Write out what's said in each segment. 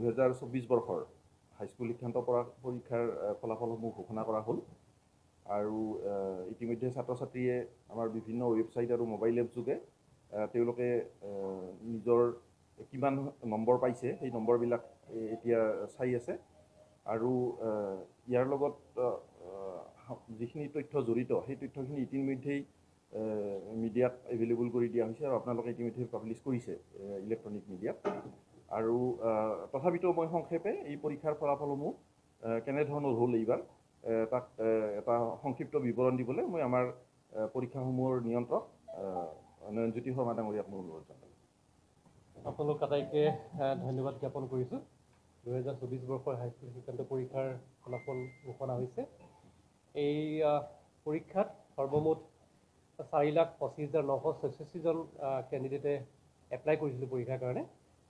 2024 বৰ্ষৰ হাইস্কুল শিক্ষান্ত পৰীক্ষাৰ ফলাফলসমূহ ঘোষণা কৰা হ'ল আৰু ইতিমধ্যে ছাত্ৰ ছাত্ৰীয়ে আমাৰ বিভিন্ন ৱেবছাইট আৰু মোবাইল এপ যোগে তেওঁলোকে নিজৰ কিমান নম্বৰ পাইছে সেই নম্বৰবিলাক এতিয়া চাই আছে আৰু ইয়াৰ লগত যিখিনি তথ্য জড়িত সেই তথ্যখিনি ইতিমধ্যেই মিডিয়াত এভেইলেবল কৰি দিয়া হৈছে আৰু আপোনালোকে ইতিমধ্যে পাব্লিছ কৰিছে ইলেক্ট্ৰনিক মিডিয়াত আৰু তথাপিতো মই সংক্ষেপে এই পৰীক্ষাৰ ফলাফলসমূহ কেনেধৰণৰ হ'ল এইবাৰ তাক এটা সংক্ষিপ্ত বিৱৰণ দিবলৈ মই আমাৰ পৰীক্ষাসমূহৰ নিয়ন্ত্ৰক নয়নজ্যোতি শৰ্মা ডাঙৰীয়াক মই অনুৰোধ জনালোঁ। আপোনালোক আটাইকে ধন্যবাদ জ্ঞাপন কৰিছোঁ। 2024 বৰ্ষৰ হাইস্কুল শিক্ষান্ত পৰীক্ষাৰ ফলাফল ঘোষণা হৈছে। এই পৰীক্ষাত সৰ্বমুঠ 4,25,966জন কেণ্ডিডেটে এপ্লাই কৰিছিল পৰীক্ষাৰ কাৰণে।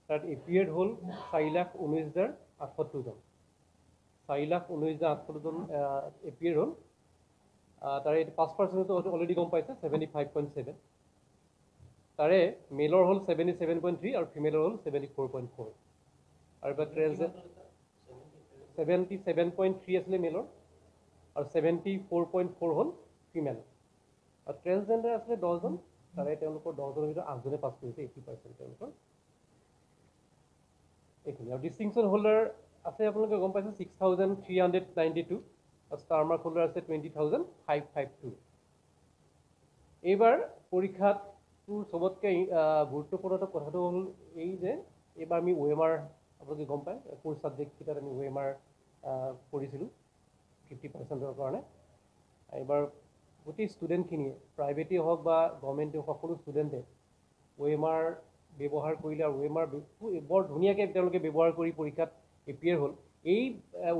তাত এপিয়াৰ্ড হ'ল 4,19,078জন। 4,19,078জন এপিয়াৰ হ'ল। তাৰে 5% অলৰেডি গম পাইছে 75.7। তাৰে মেলৰ হ'ল 77.3 আৰু ফিমেলৰ হ'ল 74.4। আৰু এবাৰ 77.3 আছিলে মেলৰ আৰু 74.4 হ'ল ফিমেল। আৰু ট্ৰেন্সজেণ্ডাৰ আছিলে 10জন। তাৰে তেওঁলোকৰ 10জনৰ ভিতৰত 8জনে পাছ কৰিছে, 80% তেওঁলোকৰ। এইখিনি আৰু ডিষ্টিংশ্যন হোল্ডাৰ আছে আপোনালোকে গম পাইছে 6,392 আৰু ষ্টাৰ মাৰ্ক হোল্ডাৰ আছে 20,552। এইবাৰ পৰীক্ষাত চবতকৈ গুৰুত্বপূৰ্ণ কথাটো হ'ল এই যে এইবাৰ আমি OMR আপোনালোকে গম পায় কোৰ ছাবজেক্টকেইটাত আমি OMR কৰিছিলোঁ 50%ৰ কাৰণে। এইবাৰ গোটেই ষ্টুডেণ্টখিনিয়ে প্ৰাইভেটেই হওক বা গভৰ্ণমেণ্টেই হওক সকলো ষ্টুডেণ্টে OMR ব্যৱহাৰ কৰিলে আৰু OMR বৰ ধুনীয়াকৈ তেওঁলোকে ব্যৱহাৰ কৰি পৰীক্ষাত এপিয়াৰ হ'ল। এই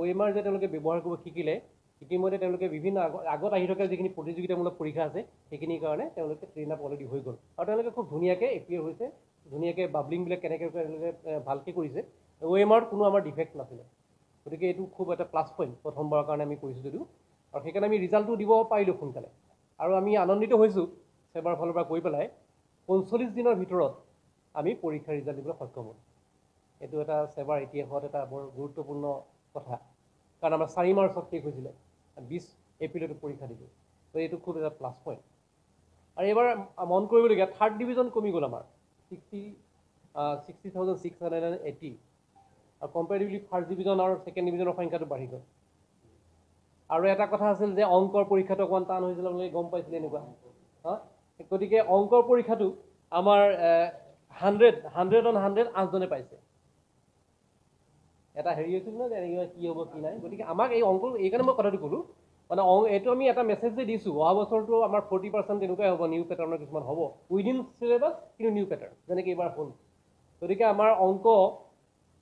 OMR যে তেওঁলোকে ব্যৱহাৰ কৰিব শিকিলে ইতিমধ্যে তেওঁলোকে বিভিন্ন আগত আহি থকা যিখিনি প্ৰতিযোগিতামূলক পৰীক্ষা আছে সেইখিনিৰ কাৰণে তেওঁলোকে ট্ৰেইন আপ অলৰেডি হৈ গ'ল আৰু তেওঁলোকে খুব ধুনীয়াকৈ এপিয়াৰ হৈছে। ধুনীয়াকৈ বাবলিংবিলাক কেনেকৈ তেওঁলোকে ভালকৈ কৰিছে। OMRত কোনো আমাৰ ডিফেক্ট নাছিলে, গতিকে এইটো খুব এটা প্লাছ পইণ্ট প্ৰথমবাৰৰ কাৰণে আমি কৰিছোঁ যদিও, আৰু সেইকাৰণে আমি ৰিজাল্টটো দিব পাৰিলোঁ সোনকালে। আৰু আমি আনন্দিত হৈছোঁ সেবাৰ ফালৰ পৰা কৈ পেলাই 45 দিনৰ ভিতৰত আমি পৰীক্ষাৰ ৰিজাল্ট দিবলৈ সক্ষম হ'ম। এইটো এটা সেবাৰ ইতিহাসত এটা বৰ গুৰুত্বপূৰ্ণ কথা, কাৰণ আমাৰ 4 মাৰ্চত শেষ হৈছিলে, 20 এপ্ৰিলতো পৰীক্ষা দিলোঁ। তো এইটো খুব এটা প্লাছ পইণ্ট। আৰু এইবাৰ মন কৰিবলগীয়া 3rd ডিভিজন কমি গ'ল আমাৰ 60,680 আৰু কম্পেৰিটিভলি 1st ডিভিজন আৰু 2nd ডিভিজনৰ সংখ্যাটো বাঢ়ি গ'ল। আৰু এটা কথা আছিল যে অংকৰ পৰীক্ষাটো অকণমান টান হৈছিল, আপোনালোকে গম পাইছিলে এনেকুৱা। গতিকে অংকৰ পৰীক্ষাটো আমাৰ 100 on 100 8জনে পাইছে। এটা হেৰি হৈছিল ন যে এনেকুৱা কি হ'ব কি নাই। গতিকে আমাক এই অংক এইকাৰণে মই কথাটো ক'লোঁ, মানে এইটো আমি এটা মেছেজ যে দিছোঁ অহা বছৰটো আমাৰ 40% তেনেকুৱাই হ'ব, নিউ পেটাৰ্ণৰ কিছুমান হ'ব উইদিন চিলেবাছ, কিন্তু নিউ পেটাৰ্ণ যেনেকৈ এইবাৰ হ'ল। গতিকে আমাৰ অংক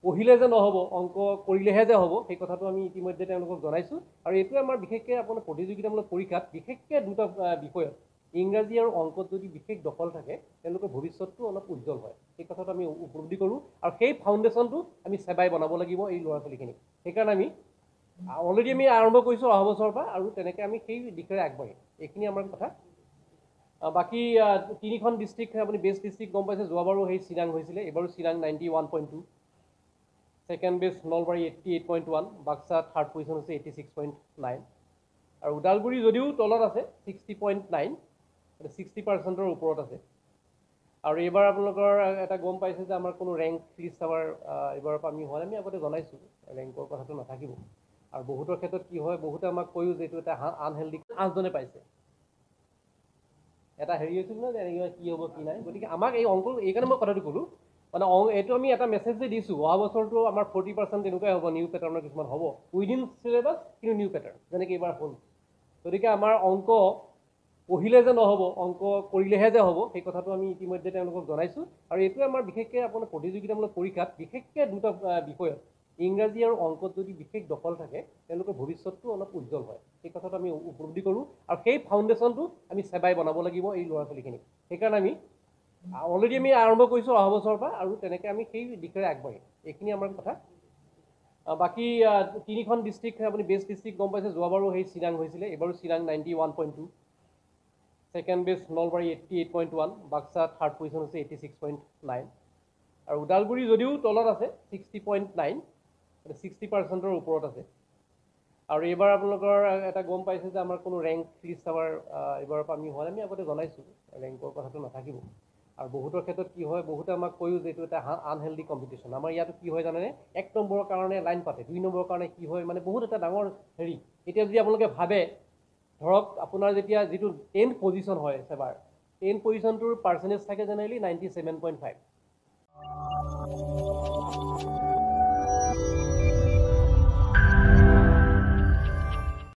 পঢ়িলে যে নহ'ব, অংক কৰিলেহে যে হ'ব, সেই কথাটো আমি ইতিমধ্যে তেওঁলোকক জনাইছোঁ। আৰু এইটোৱে আমাৰ বিশেষকৈ আপোনাৰ প্ৰতিযোগিতামূলক পৰীক্ষাত বিশেষকৈ দুটা বিষয়ত ইংৰাজী আৰু অংকত যদি বিশেষ দখল থাকে তেওঁলোকৰ ভৱিষ্যতটো অলপ উজ্জ্বল হয়। সেই কথাটো আমি উপলব্ধি কৰোঁ আৰু সেই ফাউণ্ডেশ্যনটো আমি সেবাই বনাব লাগিব এই ল'ৰা ছোৱালীখিনিক। সেইকাৰণে আমি অলৰেডি আমি আৰম্ভ কৰিছোঁ অহা বছৰৰ পৰা, আৰু তেনেকৈ আমি সেই দিশৰে আগবাঢ়িম। এইখিনি আমাৰ কথা। বাকী 3খন ডিষ্ট্ৰিক্ট আপুনি বেষ্ট ডিষ্ট্ৰিক্ট গম পাইছে। যোৱাবাৰো সেই চিৰাং হৈছিলে, এইবাৰো Chirang 91.2, second best Nalbari 88.1, Baksa 3rd position হৈছে 86.9, আৰু ওদালগুৰি যদিও তলত আছে 60.9, 60%ৰ ওপৰত আছে। আৰু এইবাৰ আপোনালোকৰ এটা গম পাইছে যে আমাৰ কোনো ৰেংক লিষ্ট আমাৰ এইবাৰৰ পৰা আমি হোৱা নাই। আমি আগতে জনাইছোঁ ৰেংকৰ কথাটো নাথাকিব। আৰু বহুতৰ ক্ষেত্ৰত কি হয়, বহুতে আমাক কৈও যে এইটো এটা আনহেল্ডি 8জনে পাইছে। এটা হেৰি হৈছিল ন যে এনেকুৱা কি হ'ব কি নাই। গতিকে আমাক এই অংক এইকাৰণে মই কথাটো ক'লোঁ, মানে এইটো আমি এটা মেছেজ যে দিছোঁ অহা বছৰটো আমাৰ 40% তেনেকুৱাই হ'ব, নিউ পেটাৰ্ণৰ কিছুমান হ'ব উইদিন চিলেবাছ, কিন্তু নিউ পেটাৰ্ণ যেনেকৈ এইবাৰ হ'ল। গতিকে আমাৰ অংক পঢ়িলে যে নহ'ব, অংক কৰিলেহে যে হ'ব, সেই কথাটো আমি ইতিমধ্যে তেওঁলোকক জনাইছোঁ। আৰু এইটোৱে আমাৰ বিশেষকৈ আপোনাৰ প্ৰতিযোগিতামূলক পৰীক্ষাত বিশেষকৈ দুটা বিষয়ত ইংৰাজী আৰু অংকত যদি বিশেষ দখল থাকে তেওঁলোকৰ ভৱিষ্যতটো অলপ উজ্জ্বল হয়। সেই কথাটো আমি উপলব্ধি কৰোঁ আৰু সেই ফাউণ্ডেশ্যনটো আমি সেবাই বনাব লাগিব এই ল'ৰা ছোৱালীখিনিক। সেইকাৰণে আমি অলৰেডি আমি আৰম্ভ কৰিছোঁ অহা বছৰৰ পৰা, আৰু তেনেকৈ আমি সেই দিশৰে আগবাঢ়িম। এইখিনি আমাৰ কথা। বাকী 3খন ডিষ্ট্ৰিক্ট আপুনি বেষ্ট ডিষ্ট্ৰিক্ট গম পাইছে। যোৱাবাৰো সেই চিৰাং হৈছিলে, এইবাৰো Chirang 91.2, second best Nalbari 88.1, Baksa 3rd position হৈছে 86.9, আৰু ওদালগুৰি যদিও তলত আছে 60.9, 60%ৰ ওপৰত আছে। আৰু এইবাৰ আপোনালোকৰ এটা গম পাইছে যে আমাৰ কোনো ৰেংক লিষ্ট আমাৰ এইবাৰৰ পৰা আমি হোৱা নাই। আমি আগতে জনাইছোঁ ৰেংকৰ কথাটো নাথাকিব। আৰু বহুতৰ ক্ষেত্ৰত কি হয়, বহুতে আমাক কৈও যে এইটো এটা আনহেল্ডি কম্পিটিশ্যন। আমাৰ ইয়াতো কি হয় জানেনে, 1 নম্বৰৰ কাৰণে লাইন পাতে, 2 নম্বৰৰ কাৰণে কি হয়, মানে বহুত এটা ডাঙৰ হেৰি। এতিয়া যদি আপোনালোকে ভাবে, ধৰক আপোনাৰ যেতিয়া যিটো 10th পজিশ্যন হয় এবাৰ, 10th পজিশ্যনটোৰ পাৰ্চেণ্টেজ থাকে জেনেৰেলি 97.5।